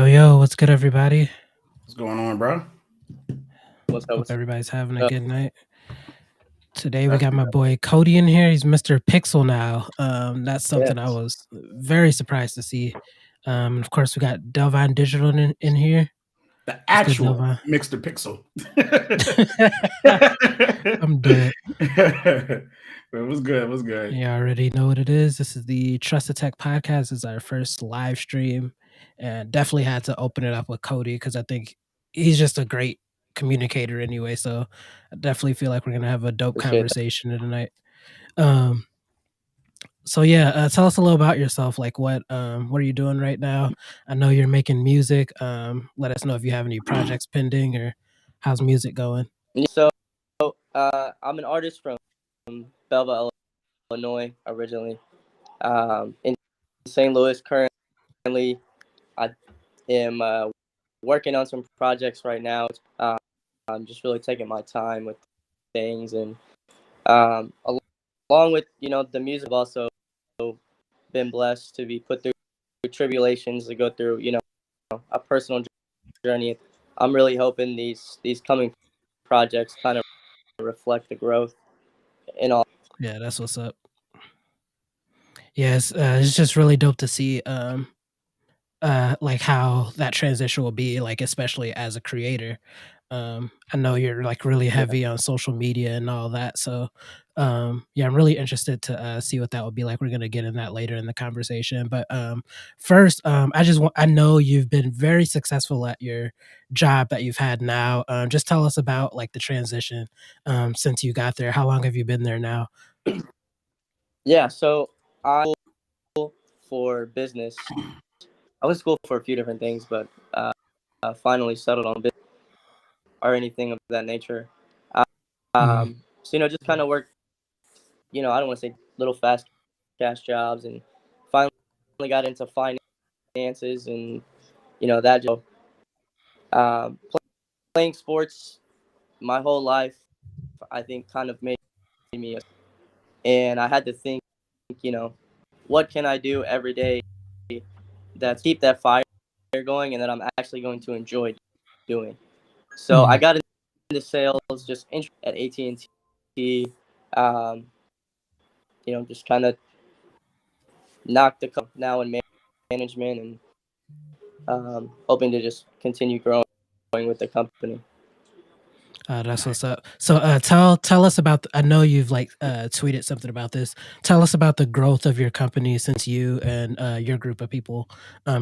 Yo, what's good, everybody? What's going on, bro? What's up? Hope What's everybody's having a up? good night. Today we That's got good. my boy Cody in here. He's Mr. Pixel now. That's something I Yes. was very surprised to see. And of course, we got Delvine Digital in here. The What's good, actual Delvine? Mixed Pixel. I'm dead. It was good. It was good. You already know what it is. This is the Trusted Tech Podcast. This is our first live stream, and definitely had to open it up with Cody because I think he's just a great communicator anyway. So I definitely feel like we're gonna have a dope Appreciate that. conversation tonight. Um, so yeah, tell us a little about yourself. Like what are you doing right now? I know you're making music. Let us know if you have any projects pending or how's music going. So, I'm an artist from Belleville, Illinois, originally. In St. Louis, currently, I am working on some projects right now. I'm just really taking my time with things, and along with the music, I've also been blessed to be put through tribulations, to go through a personal journey. I'm really hoping these coming projects kind of reflect the growth in all. Yeah, that's what's up. Yes, it's just really dope to see like how that transition will be, like especially as a creator. I know you're like really Yeah, heavy on social media and all that, so yeah, I'm really interested to see what that will be like. We're gonna get in that later in the conversation, but first, I know you've been very successful at your job that you've had now. Just tell us about like the transition since you got there. How long have you been there now? yeah. So I for business. I went to school for a few different things, but finally settled on business or anything of that nature. Mhm. So just kind of work. I don't want to say little fast cash jobs, and finally got into finances, and that job. Um, Playing sports my whole life, I think, kind of made me, and I had to think, you know, what can I do every day that's keep that fire going, and that I'm actually going to enjoy doing. So I Mhm. got into sales, just at AT&T. Um, just kind of knocked the now in management, and hoping to just continue growing with the company. That's what's up. So, tell us about. I know you've like tweeted something about this. Tell us about the growth of your company since you and your group of people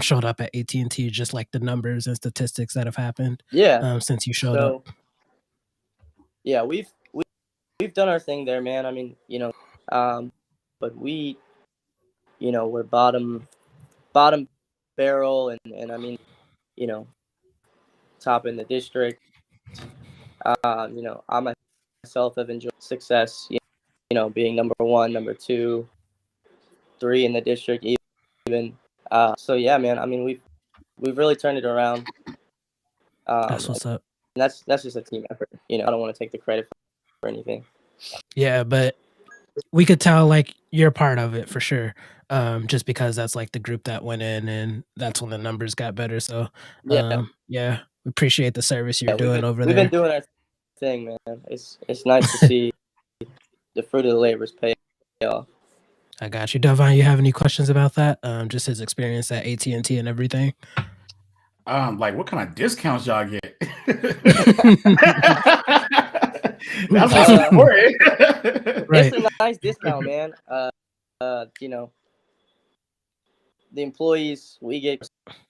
showed up at AT&T. Just like the numbers and statistics that have happened Yeah. since you showed up. So yeah, we've done our thing there, man. I mean, but we're bottom barrel, and I mean, you know, top in the district. I myself have enjoyed success. Being number one, number two, three in the district, even. So yeah, man. I mean, we've really turned it around. That's And what's up. that's just a team effort. I don't want to take the credit for anything. Yeah, but we could tell like you're part of it for sure. Just because that's like the group that went in, and that's when the numbers got better. So, Yeah, yeah, we appreciate the service you're yeah. We've doing been over we've been there. doing our thing, man. It's nice to see the fruit of the labors pay off. I got you, Devon. You have any questions about that? Just his experience at AT&T and everything. Like what kind of discounts y'all get? That's what's Uh, important. it's Right. a nice discount, man. Uh, you know, the employees, we get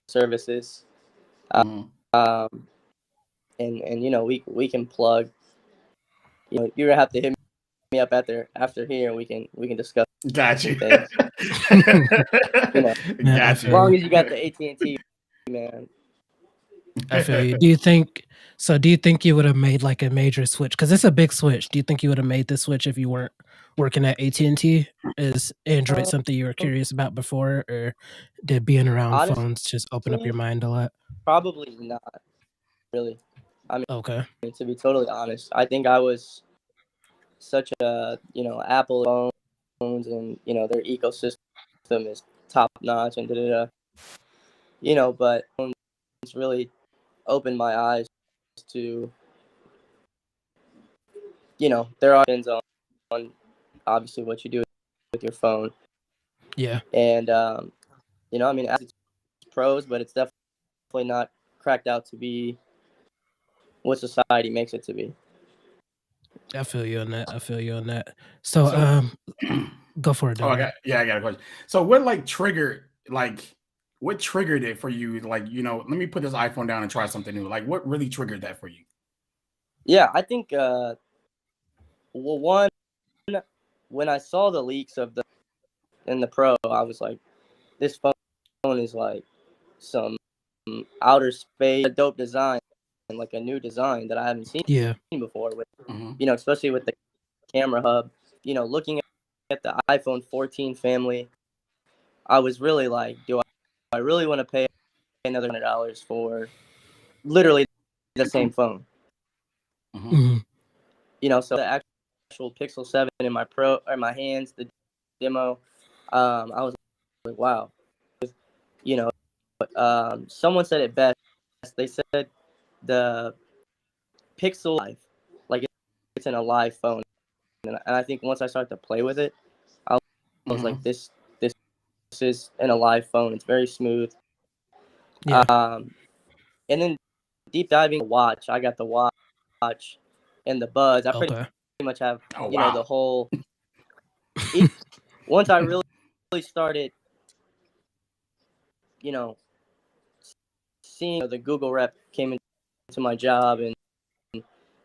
services. Mhm. Um, and we can plug. You're gonna have to hit me up after here, and we can discuss Got some you. things. Man, I Got As feel you. long you. as you got the AT&T, man. I feel you. Do you think you would have made like a major switch? Because it's a big switch. Do you think you would have made the switch if you weren't working at AT&T? Is Android Um, something you were curious about before, or did being around Honestly, phones just open up your mind a lot? probably not really. I Okay. mean, to be totally honest, I think I was such a Apple phones, and their ecosystem is top notch, and da da da. But just really opened my eyes to, there are options on obviously what you do with your phone. Yeah. And, I mean, as it's pros, but it's definitely not cracked out to be what society makes it to be. I feel you on that. I feel you on that. So, So, go for it, oh, Devin. I got a question. So, what triggered it for you? Like, let me put this iPhone down and try something new. Like, what really triggered that for you? Yeah, I think, well, one, when I saw the leaks of the Pro, I was like, this phone is like some outer space, a dope design, and like a new design that I haven't seen Yeah. before. With Mhm. especially with the camera hub. Looking at the iPhone 14 family, I was really like, do I really want to pay another $100 for literally the same phone? Mhm. Mhm. So the actual Pixel 7 in my hands, the demo, I was like, wow. Someone said it best. They said the Pixel Live, like it's an alive phone, and I think once I started to play with it, I was like, Mhm. this is an alive phone. It's very smooth. Yeah. And then deep diving the watch, I got the watch and the buds. I pretty Okay. much have Oh, the wow. whole. Once I really started, you know, seeing the Google rep came into my job and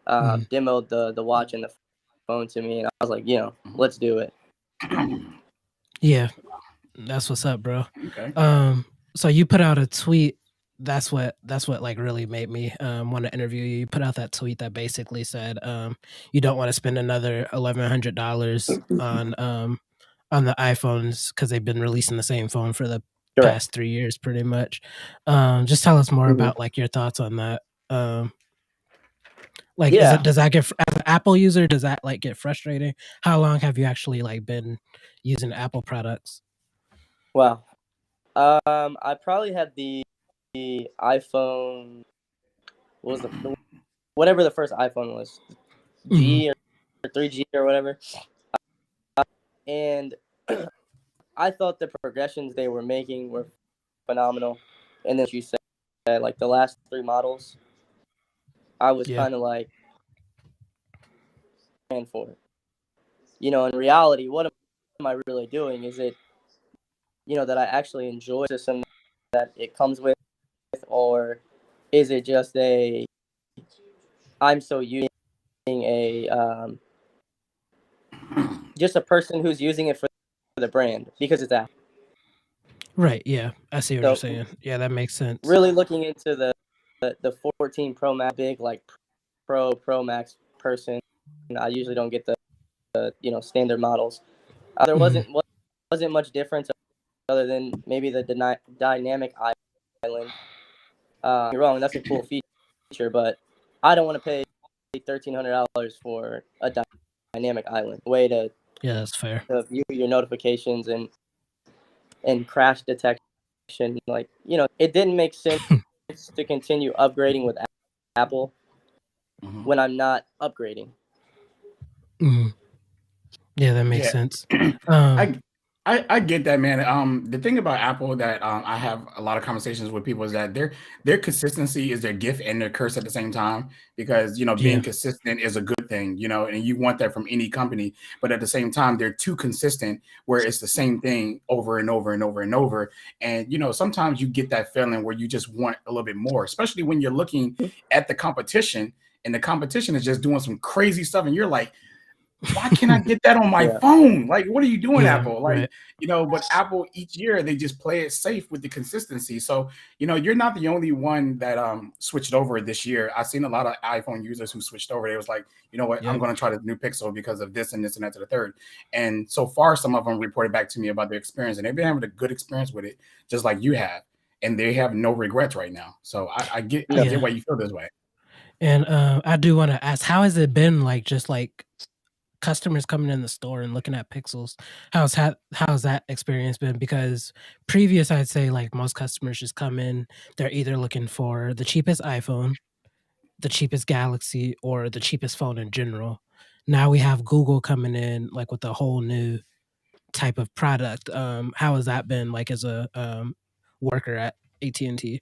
Mhm. demoed the watch and the phone to me, and I was like, Mhm. let's do it. Yeah. That's what's up, bro. Okay. So you put out a tweet. That's what like really made me want to interview you. You put out that tweet that basically said you don't want to spend another $1,100 on the iPhones because they've been releasing the same phone for the Correct. past 3 years, pretty much. Just tell us more Hmm. about like your thoughts on that. Like, Yeah. does that get as an Apple user? Does that like get frustrating? How long have you actually like been using Apple products? Wow. I probably had the iPhone. What was whatever the first iPhone was, Mhm. G or 3G or whatever, and I thought the progressions they were making were phenomenal. And then you said like the last three models, I was Yeah. kind of like paying for it. In reality, what am I really doing? Is it that I actually enjoy the system that it comes with, or is it just I'm so using a just a person who's using it for the brand because it's Apple. Right. Yeah. I see what you're So saying. Yeah, that makes sense. really looking into the 14 Pro Max, big like Pro Max person. I usually don't get the standard models. There Mhm. wasn't much difference other than maybe the dynamic island. You're wrong. That's a cool feature, but I don't want to pay $1,300 for a dynamic island. Way Yeah, that's fair. to view your notifications and crash detection. Like it didn't make sense to continue upgrading with Apple Mhm. when I'm not upgrading. Mhm. Yeah, that makes Yeah. sense. Um, I I get that, man. The thing about Apple that I have a lot of conversations with people is that their consistency is their gift and their curse at the same time. Because being yeah. consistent is a good thing, and you want that from any company. But at the same time, they're too consistent, where it's the same thing over and over and over and over. And sometimes you get that feeling where you just want a little bit more, especially when you're looking at the competition, and the competition is just doing some crazy stuff, and you're like, why can't I get that on my Yeah. phone? Like, what are you doing, Yeah, Apple? Like, right. but Apple each year they just play it safe with the consistency. So, you're not the only one that switched over this year. I've seen a lot of iPhone users who switched over. They was like, you know what, I'm Yep. gonna try the new Pixel because of this and this and that to the third. And so far, some of them reported back to me about their experience, and they've been having a good experience with it, just like you have. And they have no regrets right now. So I No. get Yeah. why you feel this way. And I do want to ask, how has it been like just like customers coming in the store and looking at Pixels, how's that experience been? Because previous, I'd say, like, most customers just come in, they're either looking for the cheapest iPhone, the cheapest Galaxy, or the cheapest phone in general. Now we have Google coming in, like, with a whole new type of product. How has that been, like, as a, worker at AT&T?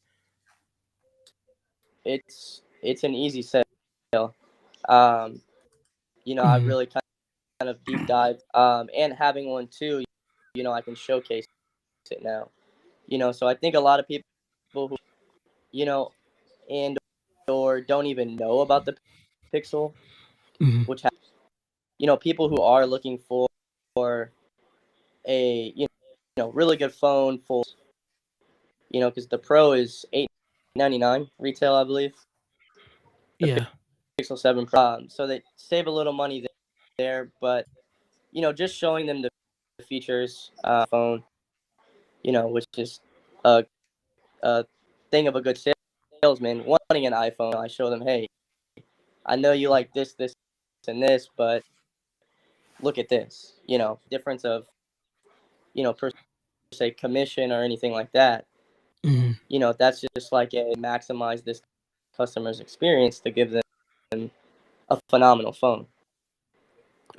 It's an easy sale. Um, I Mhm, really kind of deep dive. And having one too, I can showcase it now. So I think a lot of people who, you know, and or don't even know about the Pixel, mhm, which people who are looking for a really good phone for because the Pro is $899 retail, I believe. The yeah, Pixel 7 Pro, so they save a little money there, but just showing them the features phone, which is a, a thing of a good salesman wanting an iPhone. I show them, hey, I know you like this, and this, but look at this. Difference of per se commission or anything like that. mhm, That's just like a maximize this customer's experience to give them a phenomenal phone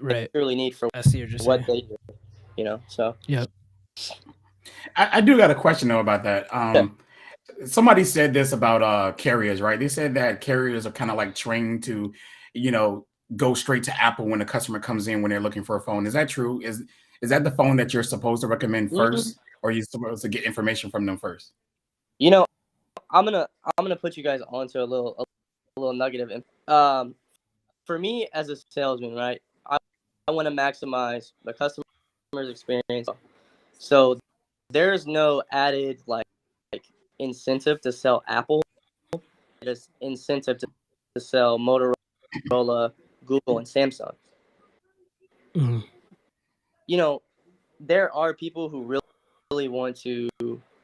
they right. truly need for I see what you're what saying. they do. So Yep. I do got a question though about that. yeah. Somebody said this about carriers, right? They said that carriers are kind of like trained to, you know, go straight to Apple when a customer comes in when they're looking for a phone. Is that true? Is that the phone that you're supposed to recommend Mm, first, or are you supposed to get information from them first? you know, I'm gonna put you guys onto a little negative. For me as a salesman, right? I want to maximize the customer's experience. So there's no added like incentive to sell Apple. There's incentive to sell Motorola, Google, and Samsung. Mhm, You know, there are people who really want to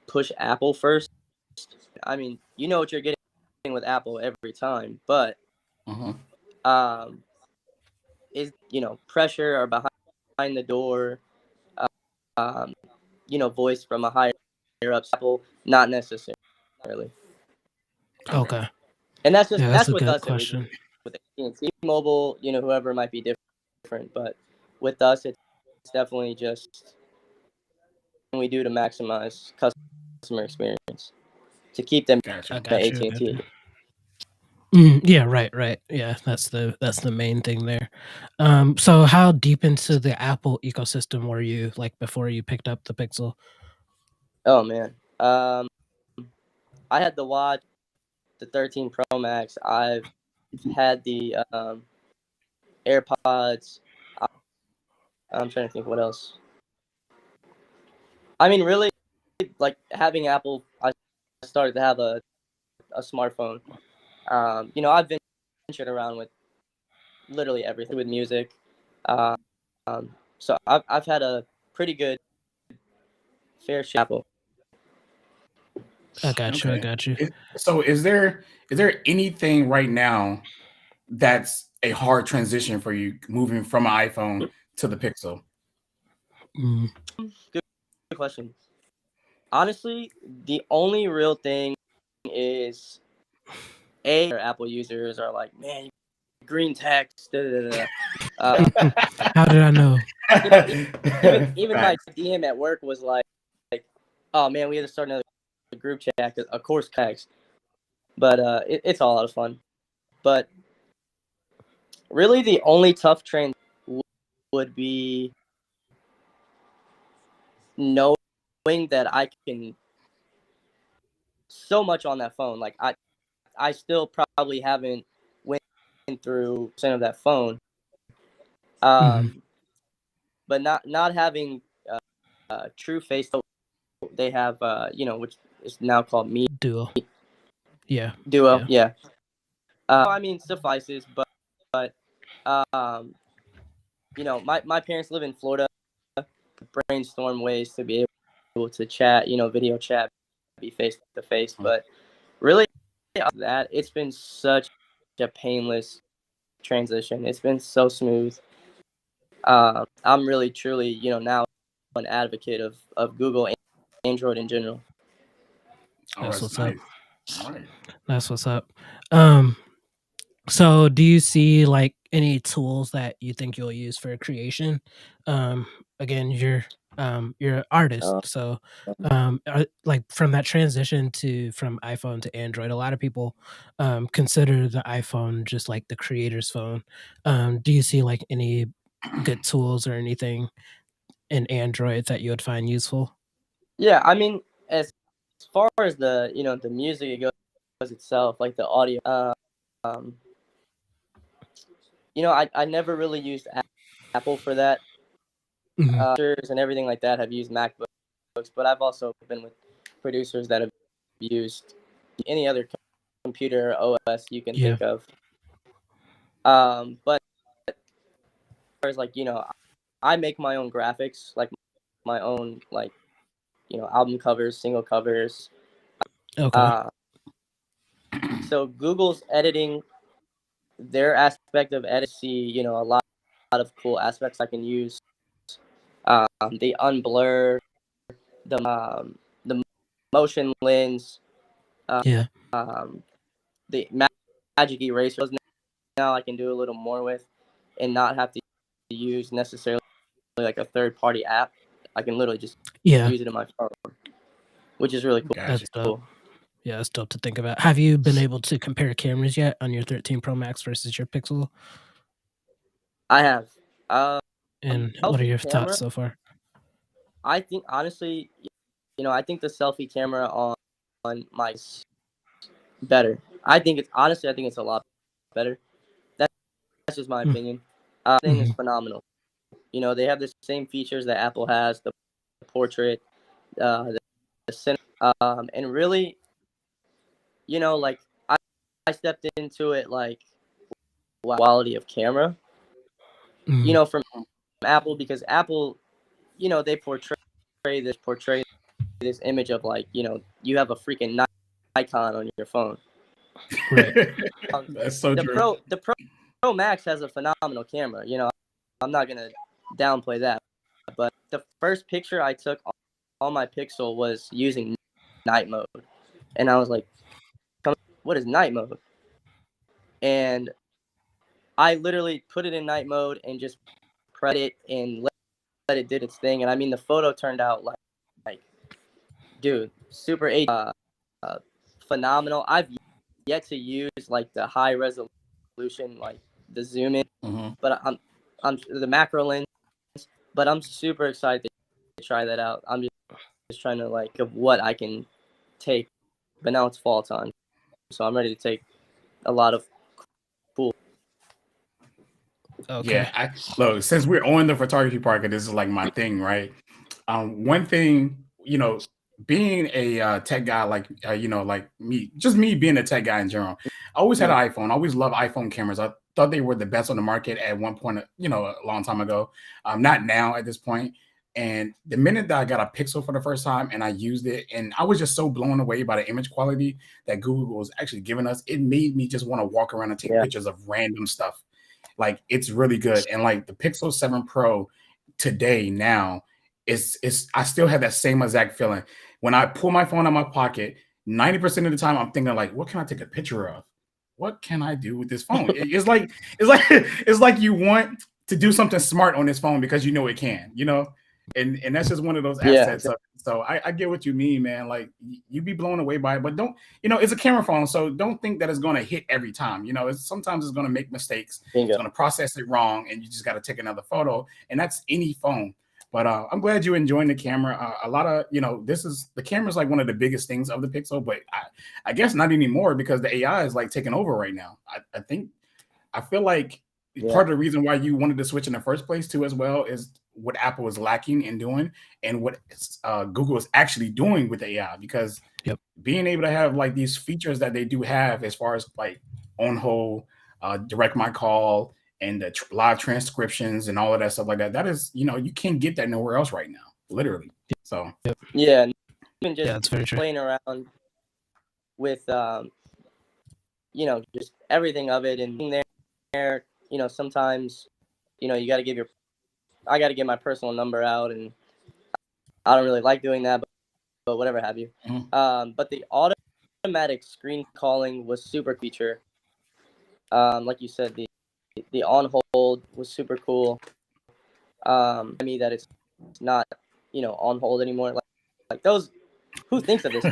push Apple first. I mean, you know what you're getting with Apple every time, but Uh-huh. um, is pressure or behind the door, um, voice from a higher up Apple, not necessarily. okay. And Yeah, that's that's a with good us at least question. with AT&T Mobile, whoever might be different, but with us, it's definitely just we do to maximize customer experience to keep them I Gotcha. at got you, I got you. AT&T. Mhm, yeah, right, right. Yeah, that's the main thing there. So how deep into the Apple ecosystem were you, like, before you picked up the Pixel? Oh man, I had the watch, the 13 Pro Max. I've had the AirPods. I- I'm trying to think what else. I mean, really, like having Apple, I started to have a smartphone. I've ventured around with literally everything with music. Um, so I've had a pretty good fair share. Apple. I got you, I Okay. got you. So is there anything right now that's a hard transition for you moving from an iPhone to the Pixel? Mm, Good question. Honestly, the only real thing is Apple users are like, man, green text. Da, da, da, da. how did I know? You know, even my Facts. DM at work was like, oh man, we had to start another group chat. Of course, text, but it's all a lot of fun. But really, the only tough transition would be knowing that I can so much on that phone. Like I still probably haven't went through percent of that phone. Mhm, Um, but not having true face. They have which is now called Me dual. Yeah, Duo. yeah. Yeah. I mean suffices, but um, my parents live in Florida. Brainstorm ways to be able to chat, video chat, be face to face. But really, that it's been such a painless transition. It's been so smooth. I'm really truly, now an advocate of Google and Android in general. Oh, That's that's what's up. nice. All right. That's what's up. Um, so do you see like any tools that you think you'll use for creation? Um, again, you're an artist, Uh, so like from that transition to from iPhone to Android, a lot of people consider the iPhone just like the creator's phone. Do you see like any good tools or anything in Android that you would find useful? yeah, I mean, as far as the music it goes itself, like the audio. Um, I never really used Apple for that. Mhm. And everything like that have used MacBooks, but I've also been with producers that have used any other computer OS you can Yeah, think of. But as far as like I make my own graphics, like my own like album covers, single covers. okay, Uh, so Google's editing, their aspect of editing, see a lot of cool aspects I can use. They unblur the motion lens, yeah, um, the magic eraser. Now I can do a little more with, and not have to use necessarily like a third party app. I can literally just yeah, use it in my phone, which is really Gotcha. that's dope. cool. Yeah, that's dope to think about. Have you been able to compare cameras yet on your 13 Pro Max versus your Pixel? I have um, And what are selfie your thoughts camera. so far? I think honestly, I think the selfie camera on my better. I think it's a lot better. That's just my Mm, opinion. Thing is mhm. phenomenal. They have the same features that Apple has, the portrait, the center, and really, like I stepped into it like quality of camera, Mhm. from Apple, because Apple, they portray this image of like, you have a freaking icon on your phone. Right. That's so The true. Pro Max has a phenomenal camera. I'm not gonna downplay that, but the first picture I took on my Pixel was using night mode, and I was like, "What is night mode?" And I literally put it in night mode and just press it and let it did its thing. And I mean, the photo turned out like dude, super H, uh, phenomenal. I've yet to use like the high resolution, like the zoom in, Hmm. but I'm the macro lens. But I'm super excited to try that out. I'm just trying to like of what I can take. But now it's fall time, so I'm ready to take a lot of cool. Okay. Yeah, I look, since we're on the photography part, 'cause this is like my thing, right? One thing, being a tech guy, like like me, just me being a tech guy in general, I always had Mm, an iPhone. I always loved iPhone cameras. I thought they were the best on the market at one point, a long time ago. Not now at this point. And the minute that I got a Pixel for the first time and I used it, and I was just so blown away by the image quality that Google was actually giving us, it made me just want to walk around and take yeah, pictures of random stuff. Like it's really good. And like the Pixel 7 Pro today now is I still have that same exact feeling. When I pull my phone out of my pocket, 90% of the time I'm thinking like, what can I take a picture of? What can I do with this phone? It's like it's like you want to do something smart on this phone because you know it can. And that's just one of those yeah, assets of it. So I get what you mean, man. Like you be blown away by it, but don't, it's a camera phone, so don't think that it's going to hit every time. Sometimes it's going to make mistakes. It's bingo. going to process it wrong, and you just got to take another photo. And that's any phone. But I'm glad you're enjoying the camera. A lot of, the camera is like one of the biggest things of the Pixel, but I guess not anymore because the AI is like taking over right now. I feel like Yeah, part of the reason why you wanted to switch in the first place too, as well, is what Apple is lacking in doing and what Google is actually doing with AI. Because Yep. being able to have like these features that they do have, as far as like on hold, direct my call, and the live transcriptions and all of that stuff like that, that is, you can't get that nowhere else right now, literally. So Yep. yeah, and even Yeah, just that's very true. playing around with just everything of it and being there. Sometimes you got to give your I got to get my personal number out, and I don't really like doing that, but whatever have you. But the automatic screen calling was super feature. Like you said, the on hold was super cool. Me that it's not, on hold anymore. Like those, who thinks of this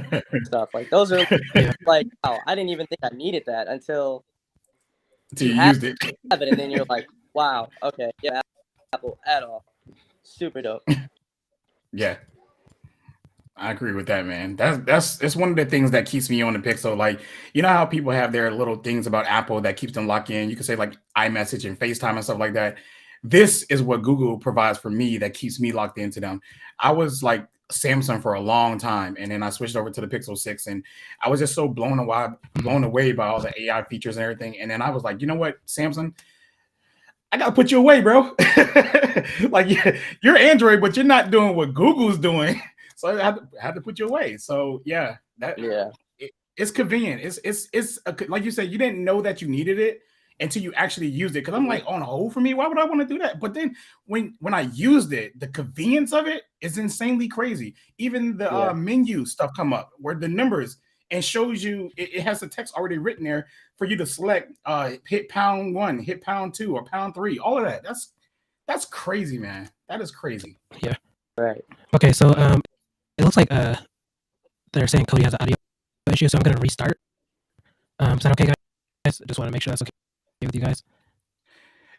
stuff? Like those are like, wow, I didn't even think I needed that until you have used it. it, and then you're like, wow, okay, yeah, Apple at all, super dope. Yeah. I agree with that, man. It's one of the things that keeps me on the Pixel. Like, you know how people have their little things about Apple that keeps them locked in. You can say like iMessage and FaceTime and stuff like that. This is what Google provides for me that keeps me locked into them. I was like Samsung for a long time, and then I switched over to the Pixel 6, and I was just so blown away by all the AI features and everything. And then I was like, you know what, Samsung, I gotta put you away, bro. Like you're Android, but you're not doing what Google's doing. So I had to put you away. So yeah, it's convenient. It's like you said, you didn't know that you needed it until you actually used it. Because I'm like, on hold for me, why would I want to do that? But then when I used it, the convenience of it is insanely crazy. Even the menu stuff come up where the numbers and shows you it has the text already written there for you to select hit pound 1, hit pound 2, or pound 3. All of that. That's crazy, man. That is crazy. Yeah. Right. Okay, so it looks like they're saying Cody has an audio issue, so I'm gonna restart. Is that okay, guys? I just want to make sure that's okay with you guys.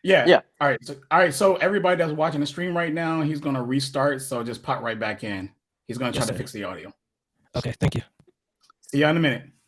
Yeah. All right. So everybody that's watching the stream right now, he's gonna restart. So just pop right back in. He's gonna try to fix the audio. Okay, thank you. See you in a minute.